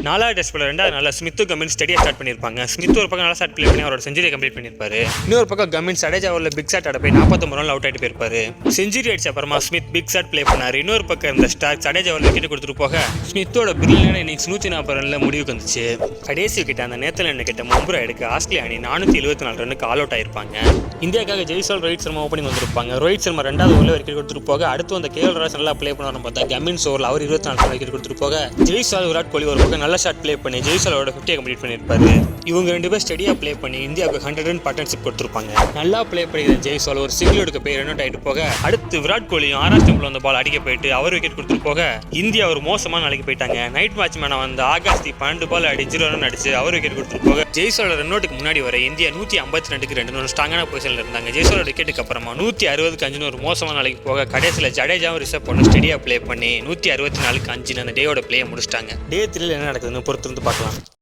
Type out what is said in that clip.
4வது டெஸ்ட் போல 2வது நாள் ஸ்மித்தும் கமின்ஸ் ஸ்டடியாக ஸ்டார்ட் பண்ணியிருப்பாங்க. ஸ்மித் ஒரு பக்கம் நல்லா ஸ்டார்ட் ப்ளே பண்ணி அவரோட செஞ்சுரியை கம்ப்ளீட் பண்ணியிருப்பாரு. இன்னொரு பக்கம் கமின்ஸ் ஜடேஜா ஓவரில் பிக் ஷாட் ஆட போய் 49 ரன் அவுட் ஆகிட்டு போயிருப்பாரு. செஞ்சுரி அடிச்ச அப்புறமா ஸ்மித் பிக் ஷாட் ப்ளே பண்ணாரு. இன்னொரு பக்கம் இருந்த ஸ்டார்க் ஜடேஜா ஓவரில் விக்கெட் கொடுத்துட்டு போக ஸ்மித்தோட பிரில்லியனான இன்னிங்ஸ் 140 ரன்ல முடிவுக்கு வந்துச்சு. கடைசி விக்கெட் அந்த நேத்தர்லாந்து கிட்ட மும்புரா எடுக்க ஆஸ்திரேலியா அணி 474 ரன்னுக்கு ஆல் அவுட் ஆயிருப்பாங்க. இந்தியாவுக்காக ஜெய்ஸ்வால் ரோஹித் சர்மா ஓப்பனிங் வந்திருப்பாங்க. ரோஹித் சர்மா 2வது ஓவரில் விக்கெட் கொடுத்துட்டு போக அடுத்து அந்த கேஎல் ராஸ் நல்லா ப்ளே பண்ணுவார் பார்த்தா கமின்ஸ் ஓவரில் அவர் 24 ரன் விக்கெட் கொடுத்துட்டு போக ஜெய்ஸ்வால் விராட் கோலி ஒரு பக்கம் நல்ல ஷாட் ப்ளே பண்ணி ஜெய்ஸ்வாலோட 50 கம்ப்ளீட் பண்ணியிருப்பாரு. இவங்க 2 பேர் ஸ்டடியாக ப்ளே பண்ணி இந்தியாவுக்கு 100 ரன் பார்ட்னர்ஷிப் கொடுத்துருப்பாங்க. நல்லா ப்ளே பண்ணிக்கிற ஜெய்ஸ்வால் ஒரு சிங்கிள் எடுக்க போய் ரன் அவுட் ஆகிட்டு போக அடுத்து விராட் கோலியும் 6வது ஸ்டம்பில் வந்த பால் அடிக்க போயிட்டு அவர் விக்கெட் கொடுத்துட்டு போக இந்தியா ஒரு மோசமான நாளைக்கு போயிட்டாங்க. நைட் மேட்ச்மேனை வந்து ஆகாஷ்தி 12 பால் அடி 0 ரன் அடிச்சு அவர் விக்கெட் கொடுத்துட்டு போக ஜெய்ஸ்வாலோட ரன் அவுட்டுக்கு முன்னாடி வர இந்தியா 152க்கு 2 ஸ்ட்ராங்கான பொசிஷனில் இருந்தாங்க. ஜெய்ஸ்வாலோட விக்கெட்டுக்கு அப்புறமா 160க்கு 5 ஒரு மோசமான நாளைக்கு போக கடைசியில் ஜடேஜாவும் ரிசர்வ் பண்ணி ஸ்டடியாக ப்ளே பண்ணி 164க்கு 5 அந்த டேயோட பிளேயை முடிச்சிட்டாங்க. டே 3 என்ன நடக்குதுன்னு பொறுத்து பார்க்கலாம்.